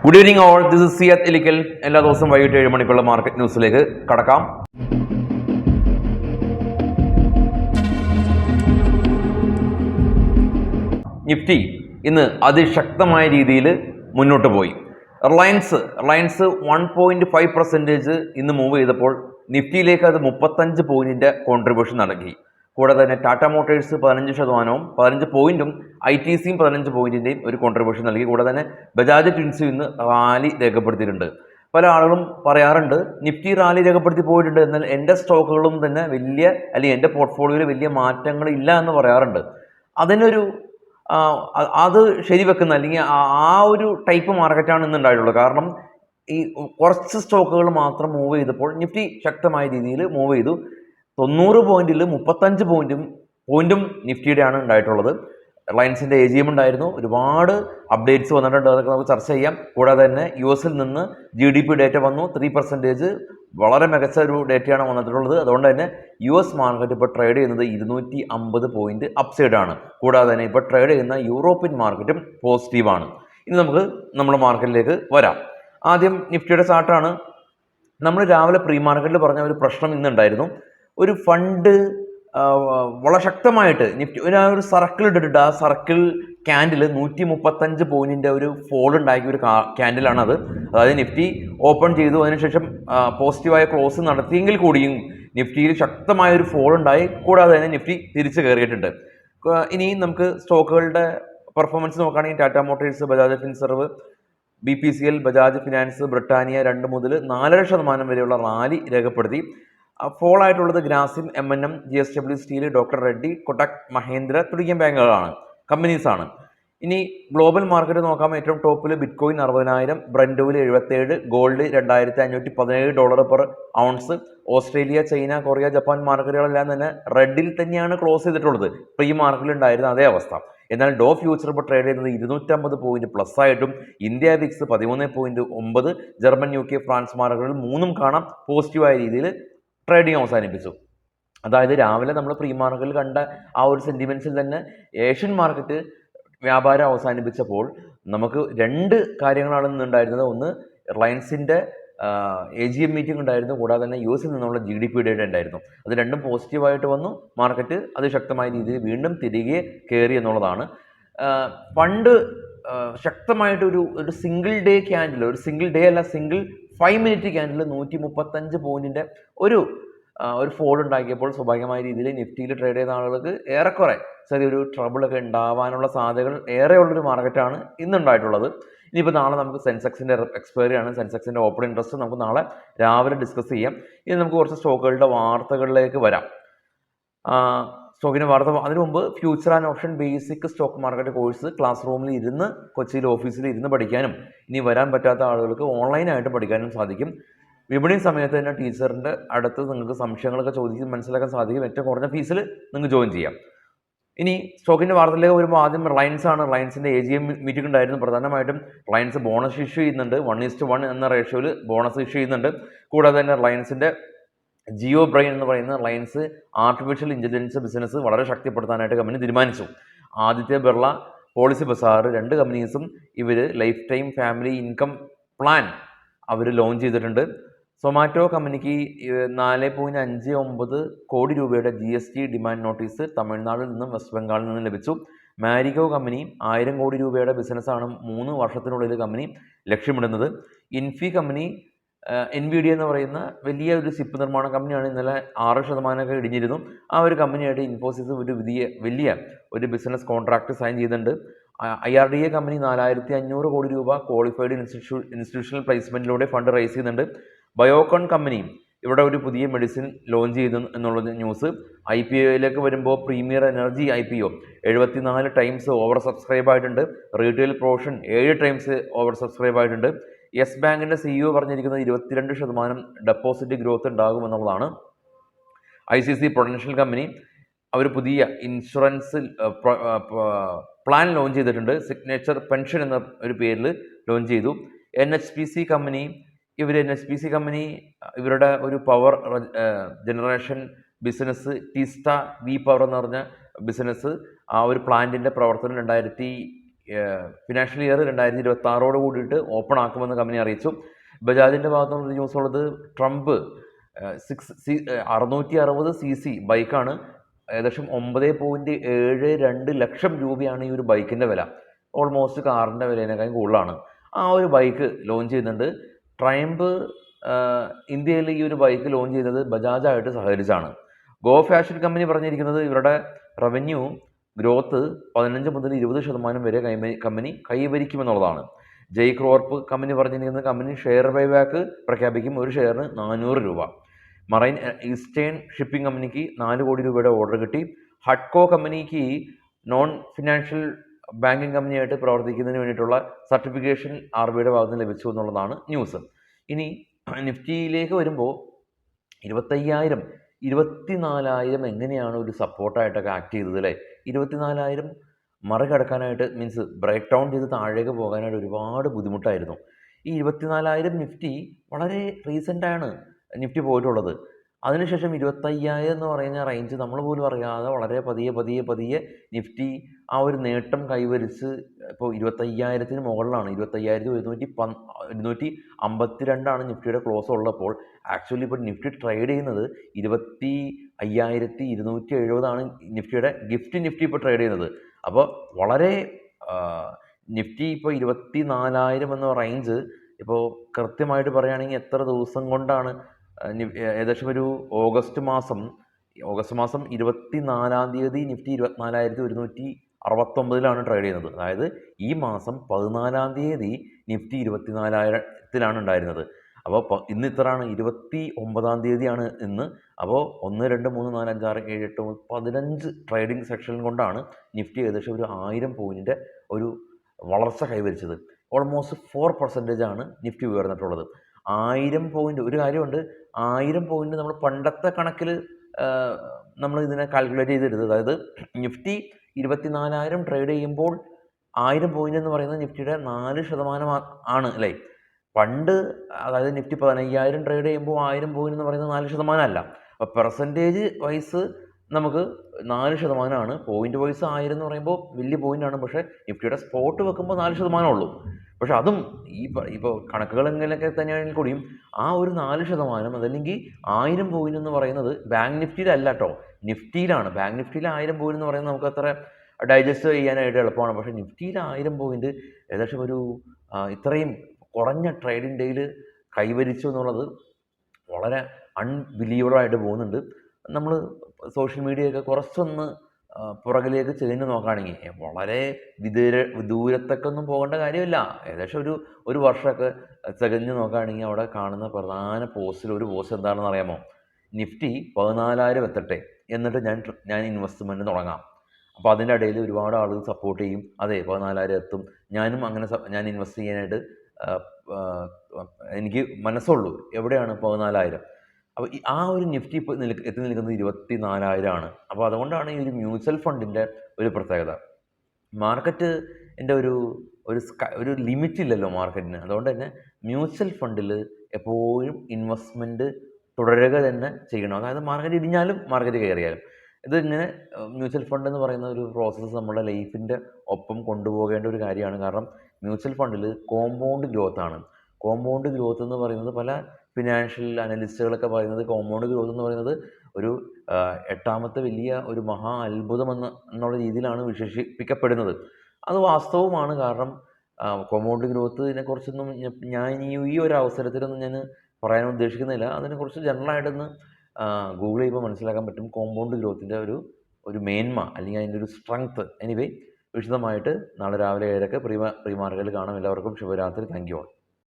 Good evening all, this is Siyad Ilikkal. എല്ലാ ദിവസവും വൈകിട്ട് 7 മണിക്കുള്ള മാർക്കറ്റ് ന്യൂസിലേക്ക് കടക്കാം. നിഫ്റ്റി ഇന്ന് അതിശക്തമായ രീതിയിൽ മുന്നോട്ട് പോയി. റിലയൻസ് 1.5% ഇന്ന് മൂവ് ചെയ്തപ്പോൾ നിഫ്റ്റിയിലേക്ക് അത് 35 പോയിന്റിന്റെ കോൺട്രിബ്യൂഷൻ നൽകി. കൂടാതെ തന്നെ ടാറ്റ മോട്ടോഴ്സ് 15%, 15 പോയിന്റും ITCയും 15 പോയിന്റിന്റെയും ഒരു കോൺട്രിബ്യൂഷൻ നൽകി. കൂടാതെ തന്നെ ബജാജ് ട്വിൻസും ഇന്ന് റാലി രേഖപ്പെടുത്തിയിട്ടുണ്ട്. പല ആളുകളും പറയാറുണ്ട് നിഫ്റ്റി റാലി രേഖപ്പെടുത്തി പോയിട്ടുണ്ട്, എന്നാൽ എൻ്റെ സ്റ്റോക്കുകളും തന്നെ അല്ലെങ്കിൽ എൻ്റെ പോർട്ട്ഫോളിയോയിൽ വലിയ മാറ്റങ്ങൾ ഇല്ല എന്ന് പറയാറുണ്ട്. അതിനൊരു അത് ശരിവെക്കുന്ന അല്ലെങ്കിൽ ആ ഒരു ടൈപ്പ് മാർക്കറ്റാണ് ഇന്ന് ഉണ്ടായിട്ടുള്ളത്. കാരണം ഈ കുറച്ച് സ്റ്റോക്കുകൾ മാത്രം മൂവ് ചെയ്തപ്പോൾ നിഫ്റ്റി ശക്തമായ രീതിയിൽ മൂവ് ചെയ്തു. 90 പോയിന്റിൽ 35 പോയിന്റും നിഫ്റ്റിയുടെയാണ് ഉണ്ടായിട്ടുള്ളത്. റിലയൻസിൻ്റെ AGM ഉണ്ടായിരുന്നു, ഒരുപാട് അപ്ഡേറ്റ്സ് വന്നിട്ടുണ്ട്, അതൊക്കെ നമുക്ക് ചർച്ച ചെയ്യാം. കൂടാതെ തന്നെ US നിന്ന് GDP ഡേറ്റ വന്നു, 3%, വളരെ മികച്ച ഒരു ഡേറ്റയാണ് വന്നിട്ടുള്ളത്. അതുകൊണ്ട് തന്നെ US മാർക്കറ്റ് ഇപ്പോൾ ട്രേഡ് ചെയ്യുന്നത് 250 പോയിന്റ് അപ്സൈഡാണ്. കൂടാതെ തന്നെ ഇപ്പോൾ ട്രേഡ് ചെയ്യുന്ന യൂറോപ്യൻ മാർക്കറ്റും പോസിറ്റീവാണ്. ഇനി നമുക്ക് നമ്മുടെ മാർക്കറ്റിലേക്ക് വരാം. ആദ്യം നിഫ്റ്റിയുടെ ചാർട്ടാണ്. നമ്മൾ രാവിലെ പ്രീ മാർക്കറ്റിൽ പറഞ്ഞ ഒരു പ്രശ്നം ഇന്നുണ്ടായിരുന്നു. ഒരു ഫണ്ട് വളരെ ശക്തമായിട്ട് നിഫ്റ്റി ഒരു സർക്കിൾ ഇട്ടിട്ട് ആ സർക്കിൾ ക്യാൻഡിൽ 135 പോയിന്റിന്റെ ഒരു ഫോൾ ഉണ്ടാക്കിയ ഒരു ക്യാൻഡിലാണ് അത്. അതായത് നിഫ്റ്റി ഓപ്പൺ ചെയ്തു, അതിനുശേഷം പോസിറ്റീവായ ക്ലോസ് നടത്തിയെങ്കിൽ കൂടിയും നിഫ്റ്റിയിൽ ശക്തമായ ഒരു ഫോൾ ഉണ്ടായി. കൂടാതെ തന്നെ നിഫ്റ്റി തിരിച്ചു കയറിയിട്ടുണ്ട്. ഇനി നമുക്ക് സ്റ്റോക്കുകളുടെ പെർഫോമൻസ് നോക്കുകയാണെങ്കിൽ Tata Motors, Bajaj Finserv, BPCL, Bajaj Finance, Britannia 2 മുതൽ 4% വരെയുള്ള റാലി രേഖപ്പെടുത്തി. ഫോൾ ആയിട്ടുള്ളത് Grasim, M&M, GSW steel, doctor Reddy, Kotak Mahindra തുടങ്ങിയ ബാങ്കുകളാണ്, കമ്പനീസാണ്. ഇനി ഗ്ലോബൽ മാർക്കറ്റ് നോക്കാം. ഏറ്റവും ടോപ്പിൽ bitcoin 60,000, Brent oil 77, gold $2,517 per ounce. Australia, China, Korea, Japan മാർക്കറ്റുകളെല്ലാം തന്നെ റെഡിൽ തന്നെയാണ് ക്ലോസ് ചെയ്തിട്ടുള്ളത്. പ്രീ മാർക്കറ്റിൽ ഉണ്ടായിരുന്ന അതേ അവസ്ഥ. എന്നാൽ ഡോ ഫ്യൂച്ചർ ഇപ്പോൾ ട്രേഡ് ചെയ്യുന്നത് 250 പോയിന്റ് പ്ലസ് ആയിട്ടും India Vicks 13.9, German, UK, France മാർക്കറ്റുകൾ 3 കാണാം പോസിറ്റീവായ രീതിയിൽ ട്രേഡിംഗ് അവസാനിപ്പിച്ചു. അതായത് രാവിലെ നമ്മൾ പ്രീ മാർക്കറ്റിൽ കണ്ട ആ ഒരു സെന്റിമെന്റ്സിൽ തന്നെ ഏഷ്യൻ മാർക്കറ്റ് വ്യാപാരം അവസാനിപ്പിച്ചപ്പോൾ നമുക്ക് 2 കാര്യങ്ങളാണ് ഇന്നുണ്ടായിരുന്നത്. ഒന്ന്, റിലയൻസിൻ്റെ AGM മീറ്റിംഗ് ഉണ്ടായിരുന്നു. കൂടാതെ തന്നെ US നിന്നുള്ള GDP ഡേറ്റ ഉണ്ടായിരുന്നു. അത് രണ്ടും പോസിറ്റീവായിട്ട് വന്നു. മാർക്കറ്റ് അതിശക്തമായ രീതിയിൽ വീണ്ടും തിരികെ കയറി എന്നുള്ളതാണ്. ഫണ്ട് ശക്തമായിട്ട് ഒരു single day candle, single 5 minute candle 135 പോയിന്റിന്റെ ഒരു ഫോൾ ഉണ്ടാക്കിയപ്പോൾ സ്വാഭാവികമായ രീതിയിൽ നിഫ്റ്റിയിൽ ട്രേഡ് ചെയ്യുന്ന ആളുകൾക്ക് ഏറെക്കുറെ ചെറിയൊരു ട്രബിളൊക്കെ ഉണ്ടാവാനുള്ള സാധ്യതകൾ ഏറെയുള്ളൊരു മാർക്കറ്റാണ് ഇന്നുണ്ടായിട്ടുള്ളത്. ഇനിയിപ്പോൾ നാളെ നമുക്ക് സെൻസെക്സിൻ്റെ എക്സ്പയറി ആണ്. സെൻസെക്സിൻ്റെ ഓപ്പൺ ഇൻട്രസ്റ്റ് നമുക്ക് നാളെ രാവിലെ ഡിസ്കസ് ചെയ്യാം. ഇനി നമുക്ക് കുറച്ച് സ്റ്റോക്കുകളുടെ വാർത്തകളിലേക്ക് വരാം. സ്റ്റോക്കിൻ്റെ വാർത്ത അതിനു മുമ്പ് future and option basic stock market course class റൂമിൽ ഇരുന്ന് കൊച്ചിയിൽ ഓഫീസിൽ ഇരുന്ന് പഠിക്കാനും ഇനി വരാൻ പറ്റാത്ത ആളുകൾക്ക് ഓൺലൈനായിട്ട് പഠിക്കാനും സാധിക്കും. വിപണി സമയത്ത് തന്നെ ടീച്ചറിൻ്റെ അടുത്ത് നിങ്ങൾക്ക് സംശയങ്ങളൊക്കെ ചോദിച്ച് മനസ്സിലാക്കാൻ സാധിക്കും. ഏറ്റവും കുറഞ്ഞ ഫീസിൽ നിങ്ങൾക്ക് ജോയിൻ ചെയ്യാം. ഇനി സ്റ്റോക്കിൻ്റെ വാർത്തയിലേക്ക് വരുമ്പോൾ ആദ്യം റിലയൻസ് ആണ്. റിലയൻസിൻ്റെ AGM മീറ്റിംഗ് ഉണ്ടായിരുന്നു. പ്രധാനമായിട്ടും റിലയൻസ് ബോണസ് ഇഷ്യൂ ചെയ്യുന്നുണ്ട്. 1:1 എന്ന റേഷ്യോയിൽ ബോണസ് ഇഷ്യൂ ചെയ്യുന്നുണ്ട്. കൂടാതെ തന്നെ റിലയൻസിൻ്റെ ജിയോ ബ്രെയിൻ എന്ന് പറയുന്ന റിലയൻസ് ആർട്ടിഫിഷ്യൽ ഇൻ്റലിജൻസ് ബിസിനസ് വളരെ ശക്തിപ്പെടുത്താനായിട്ട് കമ്പനി തീരുമാനിച്ചു. ആദിത്യ ബിർള, പോളിസി ബസാർ 2 കമ്പനീസും ഇവർ life time family income plan അവർ ലോഞ്ച് ചെയ്തിട്ടുണ്ട്. സൊമാറ്റോ കമ്പനിക്ക് 4.59 കോടി രൂപയുടെ GST ഡിമാൻഡ് നോട്ടീസ് തമിഴ്നാട്ടിൽ നിന്നും വെസ്റ്റ് ബംഗാളിൽ നിന്നും ലഭിച്ചു. മാരിഗോ കമ്പനി 1000 കോടി രൂപയുടെ ബിസിനസ്സാണ് 3 വർഷത്തിനുള്ളിൽ കമ്പനി ലക്ഷ്യമിടുന്നത്. ഇൻഫി കമ്പനി NVIDIA എന്ന് പറയുന്ന വലിയ ഒരു ചിപ്പ് നിർമ്മാണ കമ്പനിയാണ്. ഇന്നലെ 6% ഇടിഞ്ഞിരുന്നു. ആ ഒരു കമ്പനിയായിട്ട് ഇൻഫോസിസ് വലിയ ഒരു ബിസിനസ് കോൺട്രാക്ട് സൈൻ ചെയ്തിട്ടുണ്ട്. IRDA കമ്പനി 4500 കോടി രൂപ ക്വാളിഫൈഡ് ഇൻസ്റ്റിറ്റ്യൂഷണൽ പ്ലേസ്മെന്റിലൂടെ ഫണ്ട് റൈസ് ചെയ്യുന്നുണ്ട്. ബയോകോൺ കമ്പനി ഇവിടെ ഒരു പുതിയ മെഡിസിൻ ലോഞ്ച് ചെയ്തു എന്നുള്ളത് ന്യൂസ്. IPOയിലേക്ക് വരുമ്പോൾ premier energy IPO 74 times over subscribe ആയിട്ടുണ്ട്. Retail portion 7 times over subscribe ആയിട്ടുണ്ട്. യെസ് ബാങ്കിൻ്റെ CEO പറഞ്ഞിരിക്കുന്നത് 22% ഡെപ്പോസിറ്റ് ഗ്രോത്ത് ഉണ്ടാകുമെന്നുള്ളതാണ്. ICC പ്രൊഡൻഷ്യൽ കമ്പനി അവർ പുതിയ ഇൻഷുറൻസ് പ്ലാൻ ലോഞ്ച് ചെയ്തിട്ടുണ്ട്. സിഗ്നേച്ചർ പെൻഷൻ എന്ന ഒരു പേരിൽ ലോഞ്ച് ചെയ്തു. NHPC കമ്പനി ഇവരുടെ ഒരു power generation business Teesta V power എന്ന് പറഞ്ഞ ബിസിനസ്, ആ ഒരു പ്ലാന്റിൻ്റെ പ്രവർത്തനം ഫിനാൻഷ്യൽ ഇയർ 2026 കൂടിയിട്ട് ഓപ്പൺ ആക്കുമെന്ന് കമ്പനി അറിയിച്ചു. ബജാജിൻ്റെ ഭാഗത്തുനിന്നൊരു ന്യൂസ് ഉള്ളത്, ട്രംപ് 660cc ബൈക്കാണ്, ഏകദേശം 9.72 ലക്ഷം രൂപയാണ് ഈ ഒരു ബൈക്കിൻ്റെ വില. ഓൾമോസ്റ്റ് കാറിൻ്റെ വിലയേക്കാളും കൂടുതലാണ്. ആ ഒരു ബൈക്ക് ലോഞ്ച് ചെയ്യുന്നുണ്ട്. ട്രംപ് ഇന്ത്യയിൽ ഈ ഒരു ബൈക്ക് ലോഞ്ച് ചെയ്തത് ബജാജായിട്ട് സഹകരിച്ചാണ്. ഗോ ഫാഷൻ കമ്പനി പറഞ്ഞിരിക്കുന്നത് ഇവരുടെ റവന്യൂ ഗ്രോത്ത് 15 മുതൽ 20% വരെ കമ്പനി കൈവരിക്കുമെന്നുള്ളതാണ്. ജയ് ക്രോർപ്പ് കമ്പനി പറഞ്ഞിരിക്കുന്നത് കമ്പനി ഷെയർ ബൈബാക്ക് പ്രഖ്യാപിക്കും, ഒരു ഷെയറിന് 400 രൂപ. മറൈൻ ഈസ്റ്റേൺ ഷിപ്പിംഗ് കമ്പനിക്ക് 4 കോടി രൂപയുടെ ഓർഡർ കിട്ടി. ഹഡ്കോ കമ്പനിക്ക് നോൺ ഫിനാൻഷ്യൽ ബാങ്കിങ് കമ്പനിയായിട്ട് പ്രവർത്തിക്കുന്നതിന് വേണ്ടിയിട്ടുള്ള സർട്ടിഫിക്കേഷൻ RBIയുടെ ഭാഗത്ത് നിന്ന് ലഭിച്ചു എന്നുള്ളതാണ് ന്യൂസ്. ഇനി നിഫ്റ്റിയിലേക്ക് വരുമ്പോൾ 25,000 24,000 എങ്ങനെയാണ് ഒരു സപ്പോർട്ടായിട്ടൊക്കെ ആക്ട് ചെയ്തത് അല്ലേ? 24,000 മറികടക്കാനായിട്ട് മീൻസ് ബ്രേക്ക് ഡൗൺ ചെയ്ത് താഴേക്ക് പോകാനായിട്ട് ഒരുപാട് ബുദ്ധിമുട്ടായിരുന്നു. ഈ 24,000 നിഫ്റ്റി വളരെ റീസെൻ്റാണ് നിഫ്റ്റി പോയിട്ടുള്ളത്. അതിനുശേഷം 25,000 എന്ന് പറയുന്ന റേഞ്ച് നമ്മൾ പോലും അറിയാതെ വളരെ പതിയെ നിഫ്റ്റി ആ ഒരു നേട്ടം കൈവരിച്ച് ഇപ്പോൾ 25,000-ന് മുകളിലാണ്. 25,252 നിഫ്റ്റിയുടെ ക്ലോസ് ഉള്ളപ്പോൾ ആക്ച്വലി ഇപ്പോൾ നിഫ്റ്റി ട്രേഡ് ചെയ്യുന്നത് 25,270 നിഫ്റ്റിയുടെ നിഫ്റ്റി ഇപ്പോൾ ട്രേഡ് ചെയ്യുന്നത്. അപ്പോൾ വളരെ നിഫ്റ്റി ഇപ്പോൾ 24,000 എന്ന റേഞ്ച് ഇപ്പോൾ കൃത്യമായിട്ട് പറയുകയാണെങ്കിൽ എത്ര ദിവസം കൊണ്ടാണ്, ഏകദേശം ഒരു ഓഗസ്റ്റ് മാസം 24-ാം തീയതി നിഫ്റ്റി 24,169 ട്രേഡ് ചെയ്യുന്നത്. അതായത് ഈ മാസം 14-ാം തീയതി നിഫ്റ്റി 24,000 ഉണ്ടായിരുന്നത്. അപ്പോൾ ഇന്ന് ഇത്രയാണ്, 29-ാം തീയതിയാണ് ഇന്ന്. അപ്പോൾ 1, 2, 3, 4, 5, 6, 7, 8, 9, 15 ട്രേഡിംഗ് സെക്ഷൻ കൊണ്ടാണ് നിഫ്റ്റി ഏകദേശം ഒരു 1000 പോയിൻറ്റിൻ്റെ ഒരു വളർച്ച കൈവരിച്ചത്. ഓൾമോസ്റ്റ് 4% ആണ് നിഫ്റ്റി ഉയർന്നിട്ടുള്ളത്. 1000 പോയിൻറ്റ്, ഒരു കാര്യമുണ്ട്, 1000 പോയിൻറ്റ് നമ്മൾ പണ്ടത്തെ കണക്കിൽ നമ്മൾ ഇതിനെ കാൽക്കുലേറ്റ് ചെയ്തെടുത്തത്. അതായത് നിഫ്റ്റി 24,000 ട്രേഡ് ചെയ്യുമ്പോൾ 1000 പോയിൻ്റ് എന്ന് പറയുന്നത് നിഫ്റ്റിയുടെ 4% ആണ് അല്ലേ? പണ്ട് അതായത് നിഫ്റ്റി 15,000 ട്രേഡ് ചെയ്യുമ്പോൾ 1000 പോയിൻ്റ് എന്ന് പറയുന്നത് 4% അല്ല. അപ്പോൾ പെർസെൻറ്റേജ് വൈസ് നമുക്ക് 4%. പോയിൻ്റ് വൈസ് 1000 എന്ന് പറയുമ്പോൾ വലിയ പോയിൻ്റാണ്. പക്ഷേ നിഫ്റ്റിയുടെ സ്പോട്ട് വെക്കുമ്പോൾ 4% ഉള്ളൂ. പക്ഷെ അതും ഇപ്പോൾ കണക്കുകൾ എങ്ങനെയൊക്കെ തന്നെയാണെങ്കിൽ കൂടിയും ആ ഒരു 4% അതല്ലെങ്കിൽ 1000 പോയിൻ്റ് എന്ന് പറയുന്നത് ബാങ്ക് നിഫ്റ്റിയിലല്ല കേട്ടോ, നിഫ്റ്റിയിലാണ്. ബാങ്ക് നിഫ്റ്റിയിൽ 1000 പോയിൻ്റ് എന്ന് പറയുന്നത് നമുക്ക് അത്ര ഡൈജസ്റ്റ് ചെയ്യാനായിട്ട് എളുപ്പമാണ്. പക്ഷേ നിഫ്റ്റിയിൽ 1000 പോയിൻ്റ് ഏകദേശം ഒരു ഇത്രയും കുറഞ്ഞ ട്രേഡിംഗ് ഡേയിൽ കൈവരിച്ചു എന്നുള്ളത് വളരെ അൺബിലീവബിളായിട്ട് പോകുന്നുണ്ട്. നമ്മൾ സോഷ്യൽ മീഡിയയൊക്കെ കുറച്ചൊന്ന് പുറകിലേക്ക് ചെരിഞ്ഞ് നോക്കുകയാണെങ്കിൽ വളരെ ദൂരത്തൊക്കെ ഒന്നും പോകേണ്ട കാര്യമില്ല. ഏകദേശം ഒരു വർഷമൊക്കെ തികഞ്ഞ് നോക്കുകയാണെങ്കിൽ അവിടെ കാണുന്ന പ്രധാന ഒരു പോസ്റ്റ് എന്താണെന്ന് അറിയാമോ? നിഫ്റ്റി 14,000 എത്തട്ടെ, എന്നിട്ട് ഞാൻ ഇൻവെസ്റ്റ്മെൻറ്റ് തുടങ്ങാം. അപ്പോൾ അതിൻ്റെ ഇടയിൽ ഒരുപാട് ആളുകൾ സപ്പോർട്ട് ചെയ്യും. അതെ, 14,000 എത്തും, ഞാനും അങ്ങനെ ഞാൻ ഇൻവെസ്റ്റ് ചെയ്യാനായിട്ട് എനിക്ക് മനസ്സുള്ളൂ. എവിടെയാണ് 14,000? അപ്പോൾ ആ ഒരു നിഫ്റ്റി ഇപ്പോൾ എത്തി നിൽക്കുന്നത് 24,000 ആണ്. അപ്പോൾ അതുകൊണ്ടാണ് ഈ ഒരു മ്യൂച്വൽ ഫണ്ടിൻ്റെ ഒരു പ്രത്യേകത. മാർക്കറ്റിൻ്റെ ഒരു ലിമിറ്റ് ഇല്ലല്ലോ മാർക്കറ്റിന്. അതുകൊണ്ട് തന്നെ മ്യൂച്വൽ ഫണ്ടിൽ എപ്പോഴും ഇൻവെസ്റ്റ്മെൻറ്റ് തുടരുക തന്നെ ചെയ്യണം. അതായത് മാർക്കറ്റ് ഇടിഞ്ഞാലും മാർക്കറ്റ് കയറിയാലും ഇതിങ്ങനെ മ്യൂച്വൽ ഫണ്ട് എന്ന് പറയുന്ന ഒരു പ്രോസസ്സ് നമ്മുടെ ലൈഫിൻ്റെ ഒപ്പം കൊണ്ടുപോകേണ്ട ഒരു കാര്യമാണ്. കാരണം മ്യൂച്വൽ ഫണ്ടിൽ കോമ്പൗണ്ട് ഗ്രോത്ത് ആണ്. കോമ്പൗണ്ട് ഗ്രോത്ത് എന്ന് പറയുന്നത് പല ഫിനാൻഷ്യൽ അനലിസ്റ്റുകളൊക്കെ പറയുന്നത് കോമ്പൗണ്ട് ഗ്രോത്ത് എന്ന് പറയുന്നത് ഒരു 8ാമത്തെ വലിയ ഒരു മഹാ അത്ഭുതം എന്നുള്ള രീതിയിലാണ് വിശേഷിപ്പിക്കപ്പെടുന്നത്. അത് വാസ്തവമാണ്. കാരണം കോമ്പൗണ്ട് ഗ്രോത്തിനെ കുറിച്ചൊന്നും ഞാൻ ഈ ഒരു അവസരത്തിലൊന്നും ഞാൻ പറയാൻ ഉദ്ദേശിക്കുന്നില്ല. അതിനെക്കുറിച്ച് ജനറലായിട്ടൊന്ന് ഗൂഗിൾ ചെയ്യുമ്പോൾ മനസ്സിലാക്കാൻ പറ്റും കോമ്പൗണ്ട് ഗ്രോത്തിൻ്റെ ഒരു മേന്മ അല്ലെങ്കിൽ അതിൻ്റെ ഒരു സ്ട്രെങ്ത്ത്. എനിവേ, വിശദമായിട്ട് നാളെ രാവിലെ 7:00 പ്രീ മാർക്കറ്റിൽ കാണാം. എല്ലാവർക്കും ശുഭരാത്രി. Thank you all.